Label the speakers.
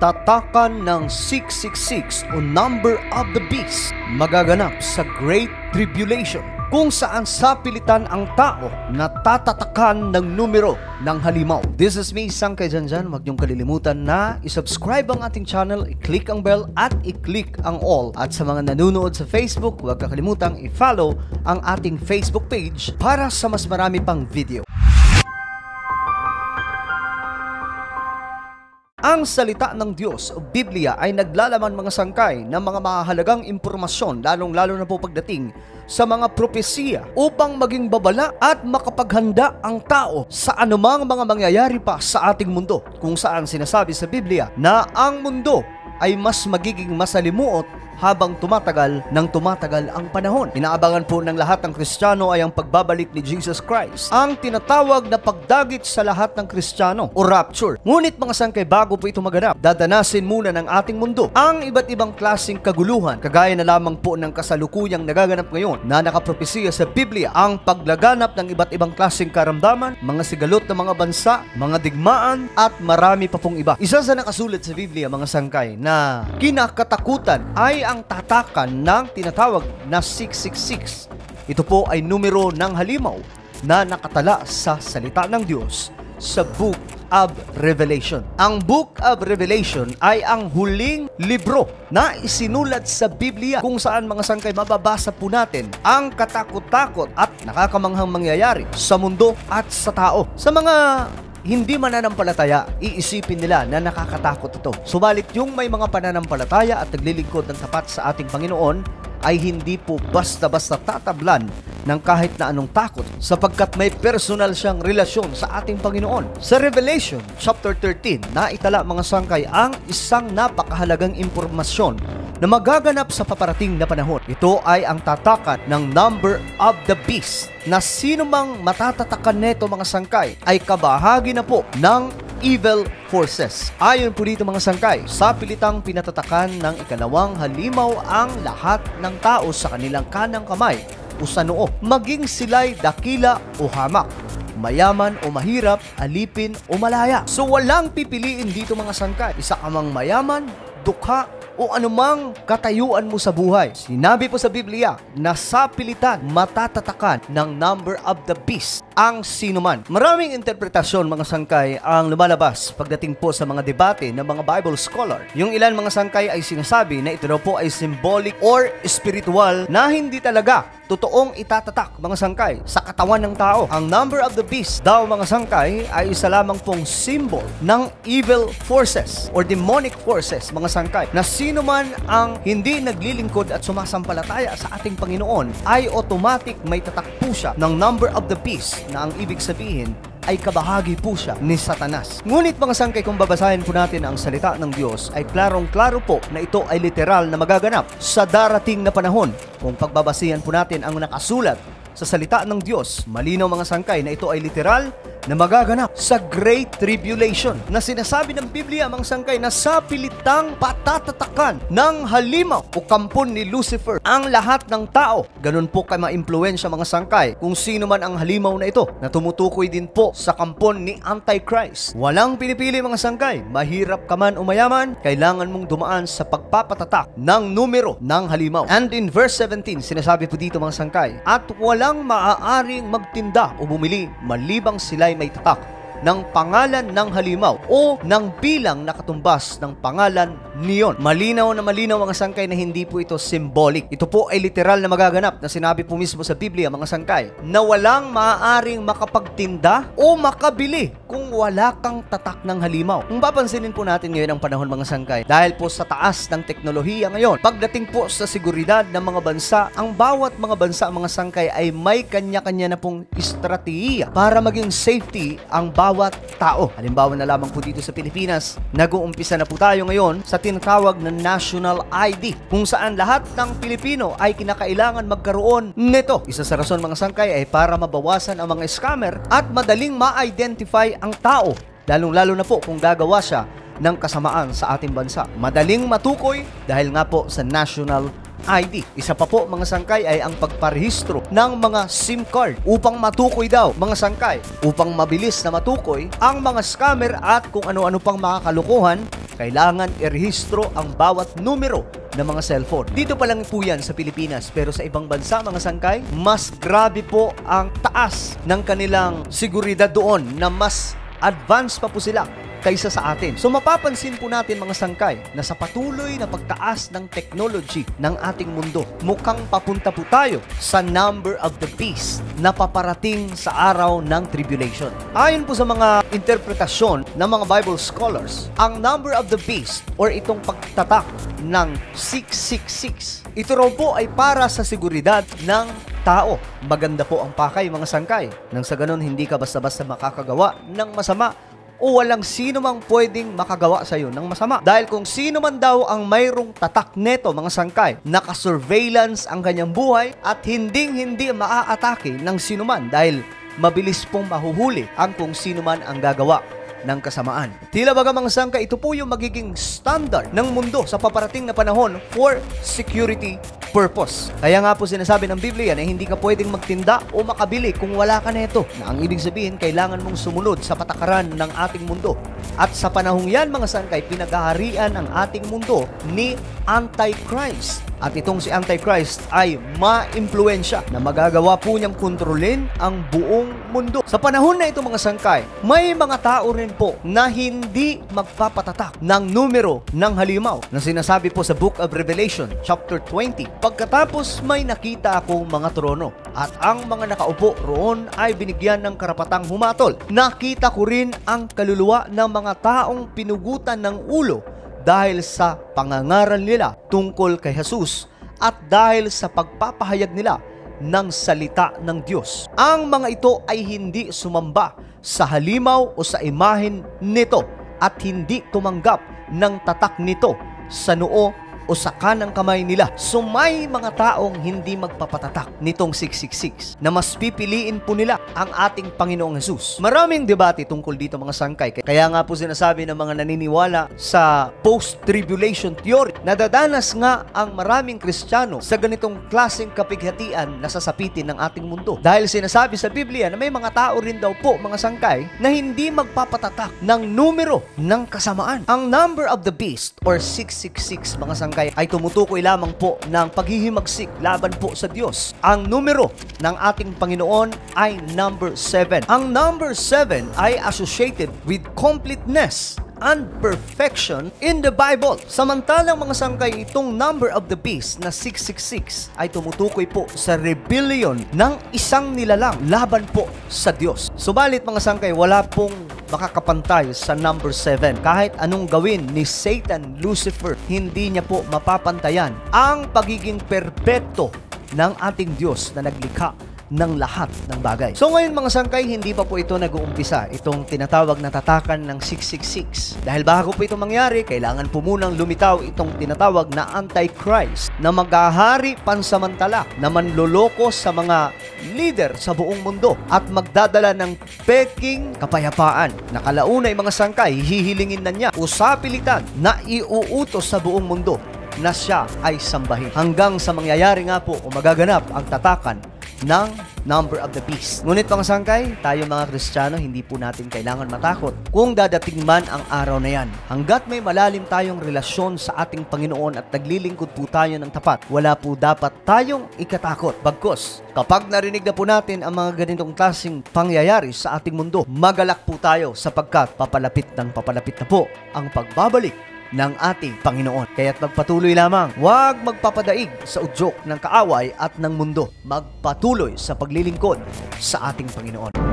Speaker 1: Tatakan ng 666 o number of the beast magaganap sa Great Tribulation, kung saan sapilitan ang tao na tatatakan ng numero ng halimaw. This is me, Sangkay Janjan. Huwag niyong kalilimutan na isubscribe ang ating channel, i-click ang bell at i-click ang all. At sa mga nanonood sa Facebook, huwag kakalimutang i-follow ang ating Facebook page para sa mas marami pang video. Ang salita ng Diyos o Biblia ay naglalaman mga sangkay ng mga mahalagang impormasyon, lalong-lalo na po pagdating sa mga propesiya upang maging babala at makapaghanda ang tao sa anumang mga mangyayari pa sa ating mundo, kung saan sinasabi sa Biblia na ang mundo ay mas magiging masalimuot habang tumatagal ang panahon. Inaabangan po ng lahat ng Kristiyano ay ang pagbabalik ni Jesus Christ, ang tinatawag na pagdagit sa lahat ng Kristiyano o rapture. Ngunit mga sangkay, bago po ito maganap, dadanasin muna ng ating mundo ang iba't ibang klaseng kaguluhan, kagaya na lamang po ng kasalukuyang nagaganap ngayon na nakapropesiya sa Biblia, ang paglaganap ng iba't ibang klaseng karamdaman, mga sigalot ng mga bansa, mga digmaan, at marami pa pong iba. Isa sa nakasulat sa Biblia, mga sangkay, na kinakatakutan ay ang tatakan ng tinatawag na 666. Ito po ay numero ng halimaw na nakatala sa salita ng Diyos sa Book of Revelation. Ang Book of Revelation ay ang huling libro na isinulat sa Biblia, kung saan mga sangkay mababasa po natin ang katakot-takot at nakakamanghang mangyayari sa mundo at sa tao. Sa mga hindi mananampalataya, iisipin nila na nakakatakot ito. Subalit yung may mga pananampalataya at naglilingkod ng tapat sa ating Panginoon ay hindi po basta-basta tatablan ng kahit na anong takot, sapagkat may personal siyang relasyon sa ating Panginoon. Sa Revelation chapter 13, naitala mga sangkay ang isang napakahalagang impormasyon na magaganap sa paparating na panahon. Ito ay ang tatakan ng number of the beast, na sino mang matatatakan neto mga sangkay ay kabahagi na po ng evil forces. Ayon po dito mga sangkay, sa pilitang pinatatakan ng ikalawang halimaw ang lahat ng tao sa kanilang kanang kamay o sa noo, maging sila'y dakila o hamak, mayaman o mahirap, alipin o malaya. So walang pipiliin dito mga sangkay, isa ka mang mayaman, dukha, o anumang katayuan mo sa buhay. Sinabi po sa Biblia na sa pilitan matatatakan ng number of the beast ang sinuman. Maraming interpretasyon mga sangkay ang lumalabas pagdating po sa mga debate ng mga Bible scholar. Yung ilan mga sangkay ay sinasabi na ito daw po ay symbolic or spiritual, na hindi talaga totoong itatatak mga sangkay sa katawan ng tao. Ang number of the beast daw mga sangkay ay isa lamang pong symbol ng evil forces or demonic forces mga sangkay, na sino man ang hindi naglilingkod at sumasampalataya sa ating Panginoon ay automatic may tatak po siya ng number of the beast, na ang ibig sabihin ay kabahagi po siya ni Satanas. Ngunit mga sangkay, kung babasahin po natin ang salita ng Diyos, ay klarong-klaro po na ito ay literal na magaganap sa darating na panahon. Kung pagbabasihan po natin ang nakasulat sa salita ng Diyos, malinaw mga sangkay na ito ay literal na magaganap sa Great Tribulation, na sinasabi ng Biblia mga sangkay na sa pilitang patatatakan ng halimaw o kampon ni Lucifer ang lahat ng tao. Ganun po kay maimpluwensya mga sangkay kung sino man ang halimaw na ito, na tumutukoy din po sa kampon ni Antichrist. Walang pinipili mga sangkay, mahirap ka man o mayaman, kailangan mong dumaan sa pagpapatatak ng numero ng halimaw. And in verse 17, sinasabi po dito mga sangkay, at walang maaaring magtinda o bumili malibang sila'y may tatak ng pangalan ng halimaw o ng bilang na katumbas ng pangalan niyon. Malinaw na malinaw mga sangkay na hindi po ito symbolic. Ito po ay literal na magaganap, na sinabi po mismo sa Biblia mga sangkay na walang maaaring makapagtinda o makabili kung wala kang tatak ng halimaw. Kung papansinin po natin ngayon ang panahon mga sangkay, dahil po sa taas ng teknolohiya ngayon, pagdating po sa seguridad ng mga bansa, ang bawat mga bansa mga sangkay ay may kanya-kanya na pong estratehiya para maging safety ang bawat tao. Halimbawa na lamang po dito sa Pilipinas, nag-uumpisa na po tayo ngayon sa tinatawag na National ID, kung saan lahat ng Pilipino ay kinakailangan magkaroon nito. Isa sa rason mga sangkay ay para mabawasan ang mga scammer at madaling ma-identify ang tao, lalong-lalo na po kung gagawa siya ng kasamaan sa ating bansa. Madaling matukoy dahil nga po sa National ID. Isa pa po mga sangkay ay ang pagparehistro ng mga SIM card upang matukoy daw mga sangkay, upang mabilis na matukoy ang mga scammer at kung ano-ano pang makakalukuhan kailangan irehistro ang bawat numero ng mga cellphone. Dito pa lang po yan sa Pilipinas, pero sa ibang bansa, mga sangkay, mas grabe po ang taas ng kanilang seguridad doon, na mas advanced pa po sila kaysa sa atin. So mapapansin po natin, mga sangkay, na sa patuloy na pagtaas ng technology ng ating mundo, mukhang papunta po tayo sa number of the beast na paparating sa araw ng tribulation. Ayon po sa mga interpretasyon ng mga Bible scholars, ang number of the beast or itong pagtatak ng 666, ito raw po ay para sa seguridad ng tao. Maganda po ang pakay, mga sangkay, nang sa ganun hindi ka basta-basta makakagawa ng masama o walang sino mang pwedeng makagawa sa iyo ng masama. Dahil kung sino man daw ang mayroong tatak neto, mga sangkay, naka-surveillance ang kanyang buhay at hindi maaatake ng sino man, dahil mabilis pong mahuhuli ang kung sino man ang gagawa ng kasamaan. Tila baga, mga sangkay, ito po yung magiging standard ng mundo sa paparating na panahon for security purpose. Kaya nga po sinasabi ng Biblia na hindi ka pwedeng magtinda o makabili kung wala ka neto. Na ang ibig sabihin, kailangan mong sumunod sa patakaran ng ating mundo. At sa panahong yan, mga sangkay, pinag-aharian ang ating mundo ni Antichrist. At itong si Antichrist ay ma-impluensya na magagawa po niyang kontrolin ang buong mundo. Sa panahon na ito, mga sangkay, may mga tao rin po na hindi magpapatatak ng numero ng halimaw na sinasabi po sa Book of Revelation, chapter 20. Pagkatapos may nakita akong mga trono at ang mga nakaupo roon ay binigyan ng karapatang humatol. Nakita ko rin ang kaluluwa ng mga taong pinugutan ng ulo dahil sa pangangaral nila tungkol kay Jesus at dahil sa pagpapahayag nila ng salita ng Diyos. Ang mga ito ay hindi sumamba sa halimaw o sa imahen nito at hindi tumanggap ng tatak nito sa noo o sa kanang kamay nila. So may mga taong hindi magpapatatak nitong 666 na mas pipiliin po nila ang ating Panginoong Jesus. Maraming debate tungkol dito, mga sangkay. Kaya nga po sinasabi ng mga naniniwala sa post-tribulation theory, nadadanas nga ang maraming Kristiyano sa ganitong klaseng kapighatian na sasapitin ng ating mundo. Dahil sinasabi sa Biblia na may mga tao rin daw po, mga sangkay, na hindi magpapatatak ng numero ng kasamaan. Ang number of the beast or 666, mga sangkay, ay tumutukoy lamang po ng paghihimagsik laban po sa Diyos. Ang numero ng ating Panginoon ay number 7. Ang number 7 ay associated with completeness and perfection in the Bible. Samantalang, mga sangkay, itong number of the beast na 666 ay tumutukoy po sa rebellion ng isang nilalang laban po sa Diyos. Subalit, mga sangkay, wala pong makakapantay sa number 7. Kahit anong gawin ni Satan, Lucifer, hindi niya po mapapantayan ang pagiging perpekto ng ating Diyos na naglikha ng lahat ng bagay. So ngayon, mga sangkay, hindi pa po ito nag-uumpisa, itong tinatawag na tatakan ng 666. Dahil bago po ito mangyari, kailangan po munang lumitaw itong tinatawag na Antichrist na maghahari pansamantala, na manloloko sa mga leader sa buong mundo at magdadala ng peking kapayapaan na kalaunay, mga sangkay, hihilingin na niya o sapilitan na iuutos sa buong mundo na siya ay sambahin. Hanggang sa mangyayari nga po o magaganap ang tatakan ng number of the beast. Ngunit, mga sangkay, tayo mga Kristiyano, hindi po natin kailangan matakot kung dadating man ang araw na yan. Hanggat may malalim tayong relasyon sa ating Panginoon at naglilingkod po tayo ng tapat, wala po dapat tayong ikatakot. Bagkus, kapag narinig na po natin ang mga ganitong klaseng pangyayari sa ating mundo, magalak po tayo sapagkat papalapit na po ang pagbabalik ng ating Panginoon. Kaya't magpatuloy lamang. Huwag magpapadaig sa udyok ng kaaway at ng mundo. Magpatuloy sa paglilingkod sa ating Panginoon.